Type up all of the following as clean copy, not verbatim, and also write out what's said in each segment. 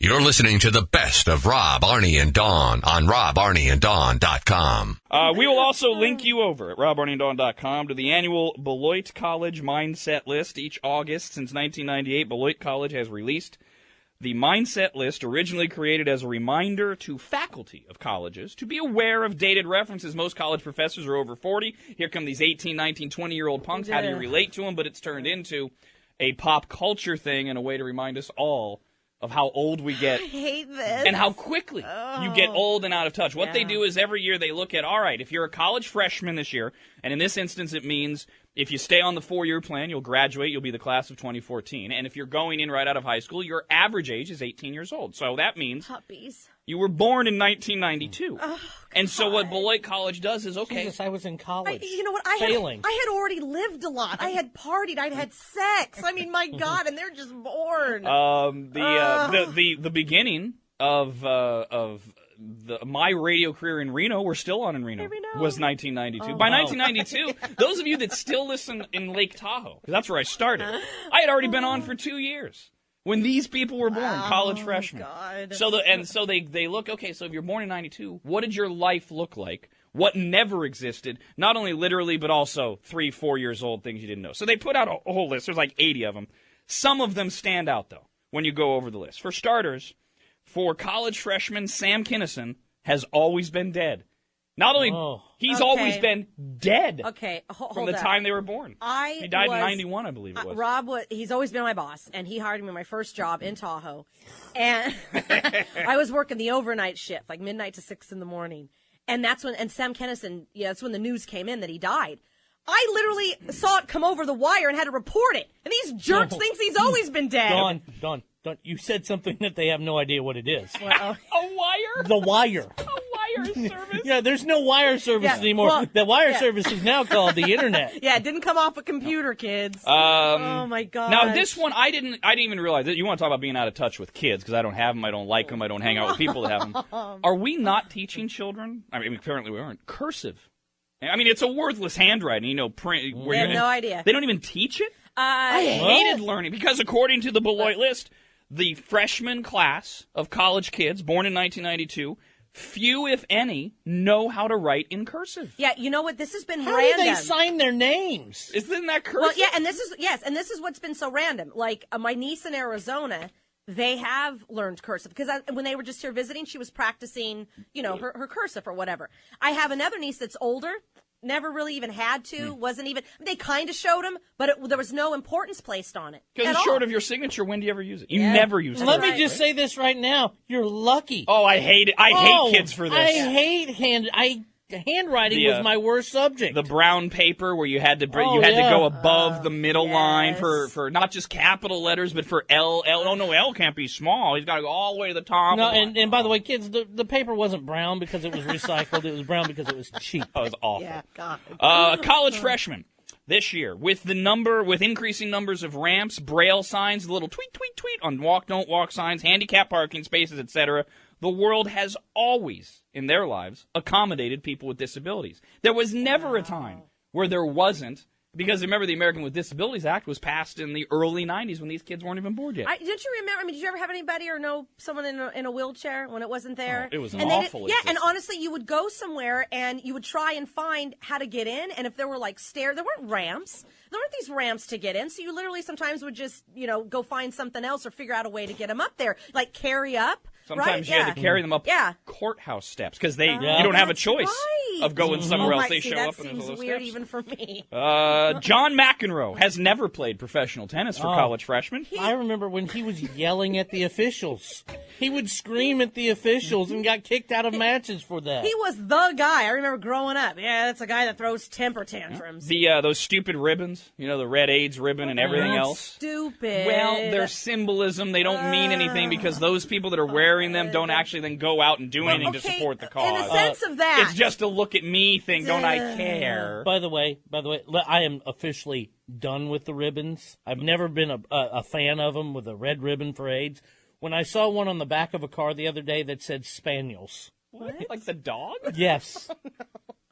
You're listening to the best of Rob, Arnie, and Dawn on RobArnieandDawn.com. We will also link you over at RobArnieandDawn.com to the annual Beloit College Mindset List. Each August since 1998, Beloit College has released the Mindset List, originally created as a reminder to faculty of colleges to be aware of dated references. Most college professors are over 40. Here come these 18, 19, 20-year-old punks. How do you relate to them? But it's turned into a pop culture thing and a way to remind us all of how old we get. I hate this. And how quickly you get old and out of touch. What they do is every year they look at, all right, if you're a college freshman this year, and in this instance it means if you stay on the 4-year plan, you'll graduate, you'll be the class of 2014. And if you're going in right out of high school, your average age is 18 years old. So that means puppies. You were born in 1992. And so what Beloit College does is, okay. Jesus, I was in college. You know what? I had already lived a lot. I had partied. I'd had sex. I mean, my God, and they're just born. The beginning of my radio career in Reno, we're still on in Reno, was 1992. By 1992, those of you that still listen in Lake Tahoe, because that's where I started, I had already been on for 2 years. When these people were born, college freshmen. God. So they look, okay, so if you're born in 92, what did your life look like? What never existed? Not only literally, but also 3-4 years old, things you didn't know. So they put out a whole list. There's like 80 of them. Some of them stand out, though, when you go over the list. For starters, for college freshman, Sam Kinison has always been dead. Not only, he's always been dead from the time they were born. He died in 91, I believe it was. Rob, he's always been my boss, and he hired me in my first job in Tahoe. And I was working the overnight shift, like midnight to 6 in the morning. And that's when, and Sam Kinison, that's when the news came in that he died. I literally saw it come over the wire and had to report it. And these jerks thinks he's always been dead. Dawn, you said something that they have no idea what it is. A wire? The wire. A wire service? Yeah, there's no wire service anymore. Well, the wire service is now called the internet. Yeah, it didn't come off a computer, kids. Oh my God. Now this one, I didn't even realize it. You want to talk about being out of touch with kids, because I don't have them, I don't like them, I don't hang out with people that have them. Are we not teaching children? I mean, apparently we aren't. Cursive. I mean, it's a worthless handwriting, print. I have no idea. They don't even teach it? I hated learning, because according to the Beloit list, the freshman class of college kids born in 1992, few, if any, know how to write in cursive. Yeah, you know what? This has been how random. How do they sign their names? Isn't that cursive? Well, yeah, and this is what's been so random. Like, my niece in Arizona, they have learned cursive, because when they were just here visiting, she was practicing, her cursive or whatever. I have another niece that's older. Never really even had to, wasn't even, they kind of showed him, but there was no importance placed on it. Because it's short of your signature, when do you ever use it? You never use it. Let me just say this right now. You're lucky. Oh, I hate it. I hate kids for this. I hate handwriting was my worst subject. The brown paper where you had to go above the middle line for not just capital letters, but for L. Oh, no, L can't be small. He's got to go all the way to the top. No, and by the way, kids, the paper wasn't brown because it was recycled. It was brown because it was cheap. Oh, it was awful. Yeah, God. College freshman this year, with increasing numbers of ramps, braille signs, little tweet, tweet, tweet on walk, don't walk signs, handicap parking spaces, etc., the world has always, in their lives, accommodated people with disabilities. There was never a time where there wasn't, because remember, the American with Disabilities Act was passed in the early 90s when these kids weren't even born yet. Didn't you remember? I mean, did you ever have anybody or know someone in a wheelchair when it wasn't there? Oh, it was awful. Yeah, and honestly, you would go somewhere and you would try and find how to get in, and if there were like stairs, there weren't ramps. There weren't these ramps to get in, so you literally sometimes would just, go find something else or figure out a way to get them up there, like carry up. Sometimes you had to carry them up courthouse steps, because you don't have a choice of going somewhere else. They show up and there's all those weird steps. Even for me. John McEnroe has never played professional tennis for college freshmen. I remember when he was yelling at the officials. He would scream at the officials and got kicked out of matches for that. He was the guy. I remember growing up. Yeah, that's a guy that throws temper tantrums. Those stupid ribbons, the red AIDS ribbon and everything else. Stupid. Well, they're symbolism. They don't mean anything, because those people that are wearing them don't actually then go out and do anything to support the cause. In the sense of that, it's just a look at me thing. Don't I care? By the way, I am officially done with the ribbons. I've never been a fan of them with a red ribbon for AIDS. When I saw one on the back of a car the other day that said Spaniels. What? Like the dog? Yes.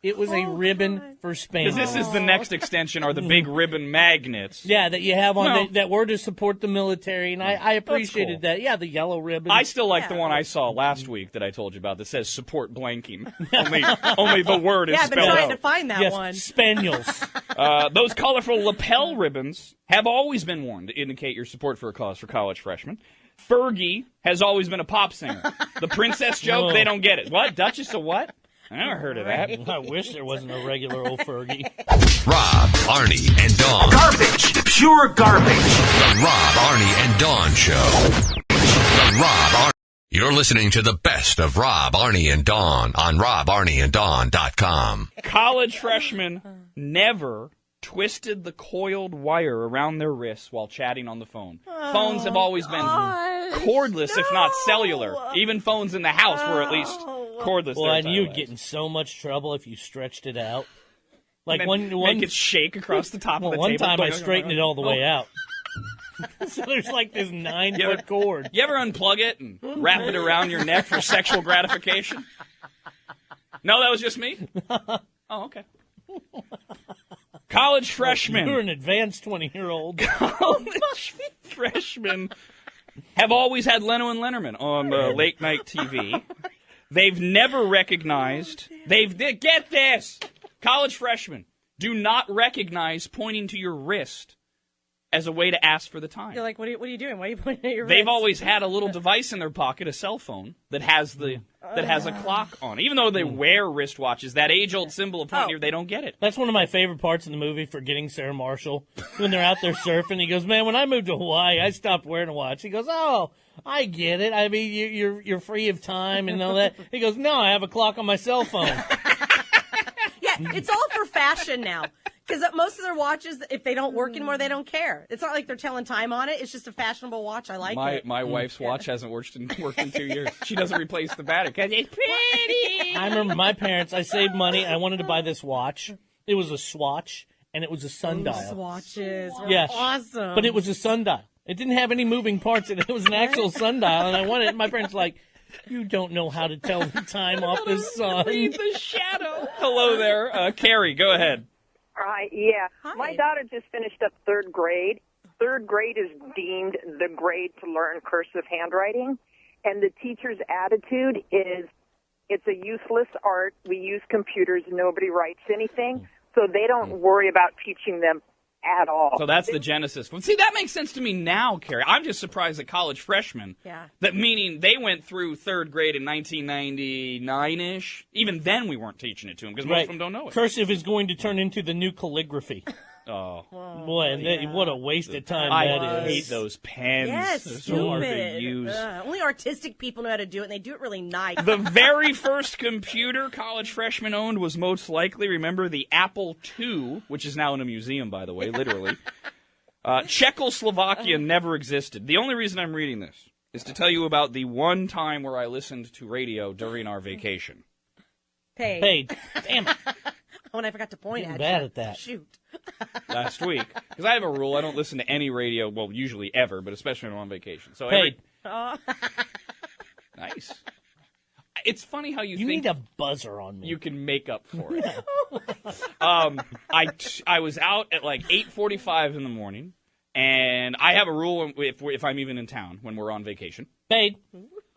It was a ribbon for Spaniels. Because this is the next extension, are the big ribbon magnets. Yeah, that you have on that were to support the military, and I appreciated cool. that. Yeah, the yellow ribbon. I still like the one I saw last week that I told you about that says support blanking. only the word is Yeah, I've been spelled trying out. to find that one. Spaniels. Those colorful lapel ribbons have always been worn to indicate your support for a cause for college freshmen. Fergie has always been a pop singer. The princess joke, they don't get it. What? Duchess of what? I never heard of that. I wish there wasn't a regular old Fergie. Rob, Arnie, and Dawn. Garbage. Pure garbage. The Rob, Arnie, and Dawn Show. The Rob, Arnie. You're listening to the best of Rob, Arnie, and Dawn on RobArnieandDawn.com. College freshmen never twisted the coiled wire around their wrists while chatting on the phone. Phones have always been cordless, if not cellular. Even phones in the house were at least cordless. Well, and you'd get in so much trouble if you stretched it out. Like one make it shake across the top of the table. One time I straightened it all the way out. So there's like this 9-foot cord. You ever unplug it and wrap it around your neck for sexual gratification? No, that was just me? Oh, okay. College freshmen. You're an advanced 20-year-old. College freshmen have always had Leno and Letterman on late night TV. They've never recognized. Get this. College freshmen do not recognize pointing to your wrist as a way to ask for the time. You're like, what are you doing? Why are you pointing at your They've wrist? always had a little device in their pocket, a cell phone, that has a clock on it. Even though they wear wristwatches, that age-old symbol of pointing, they don't get it. That's one of my favorite parts in the movie, Forgetting Sarah Marshall, when they're out there surfing. He goes, man, when I moved to Hawaii, I stopped wearing a watch. He goes, oh, I get it. I mean, you're free of time and all that. He goes, no, I have a clock on my cell phone. Yeah, it's all for fashion now. Because most of their watches, if they don't work anymore, they don't care. It's not like they're telling time on it. It's just a fashionable watch. I like it. My wife's watch hasn't worked in 2 years. She doesn't replace the battery because it's pretty. I remember my parents, I saved money. I wanted to buy this watch. It was a Swatch, and it was a sundial. Swatches were Yeah. awesome. But it was a sundial. It didn't have any moving parts in it. It was an actual sundial, and I wanted it. My parents were like, you don't know how to tell the time off the sun. Read the shadow. Hello there. Carrie, go ahead. Yeah. Hi. My daughter just finished up third grade. Third grade is deemed the grade to learn cursive handwriting, and the teacher's attitude is it's a useless art. We use computers. Nobody writes anything, so they don't worry about teaching them at all. So that's the genesis. Well, see, that makes sense to me now, Carrie. I'm just surprised that college freshmen, that meaning they went through third grade in 1999-ish. Even then we weren't teaching it to them because most of them don't know it. Cursive is going to turn into the new calligraphy. Oh. Boy, what a waste of time I that is. hate those pens. Yes, They're so hard to stupid. use. Only artistic people know how to do it, and they do it really nice. The very first computer college freshmen owned was most likely, remember, the Apple II, which is now in a museum, by the way, literally. Czechoslovakia never existed. The only reason I'm reading this is to tell you about the one time where I listened to radio during our vacation. Paid. Damn it. Oh, and I forgot to point Getting at bad you. at that. Shoot. Last week. Because I have a rule, I don't listen to any radio, well, usually ever, but especially when I'm on vacation. So Paid. Nice. It's funny how you think need a buzzer on me. you can make up for it. I was out at like 8:45 in the morning, and I have a rule if I'm even in town when we're on vacation. Paid.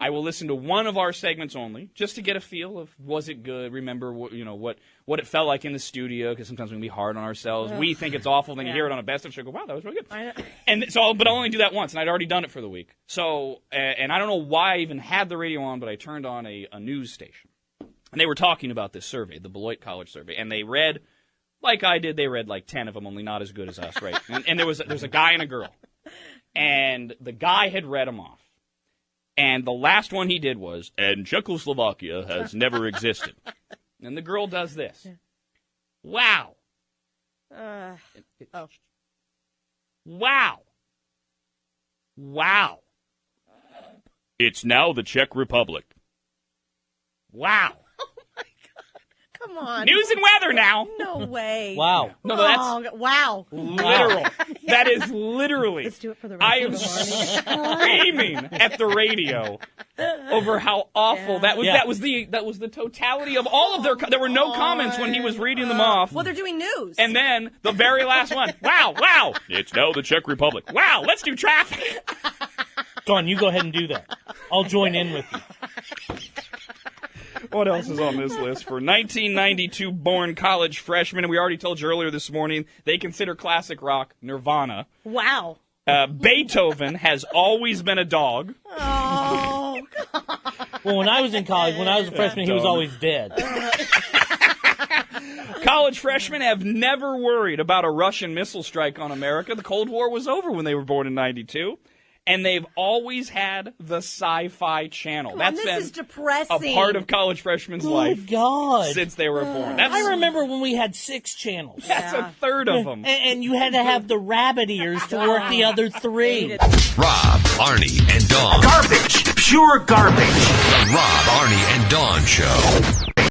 I will listen to one of our segments only, just to get a feel of was it good. Remember what it felt like in the studio, because sometimes we can be hard on ourselves. We think it's awful, then you hear it on a best of show. Go, wow, that was really good. And so, but I'll only do that once, and I'd already done it for the week. So, and I don't know why I even had the radio on, but I turned on a news station, and they were talking about this survey, the Beloit College survey, and they read, like I did, they read like 10 of them, only not as good as us, right? And there's a guy and a girl, and the guy had read them off. And the last one he did was, and Czechoslovakia has never existed. And the girl does this. Wow. Wow. Wow. It's now the Czech Republic. Wow. Come on. News and weather now. No way. Wow. No, that's wow. literal. That is literally. Let's do it for the rest I of am the morning. screaming at the radio over how awful that was. That was the totality of all of their. There were no comments when he was reading them off. Well, they're doing news. And then the very last one. Wow. It's now the Czech Republic. Wow, let's do traffic. Dawn, you go ahead and do that. I'll join in with you. What else is on this list? For 1992 born college freshmen, and we already told you earlier this morning, they consider classic rock Nirvana. Wow. Beethoven has always been a dog. Oh, Well, when I was in college, when I was a freshman, he was always dead. College freshmen have never worried about a Russian missile strike on America. The Cold War was over when they were born in 92. And they've always had the Sci-Fi Channel. That's this been is depressing. a part of college freshmen' life God. since they were born. I remember when we had 6 channels. That's a third of them. And you had to have the rabbit ears to work the other 3. Rob, Arnie, and Dawn. Garbage. Pure garbage. The Rob, Arnie, and Dawn Show.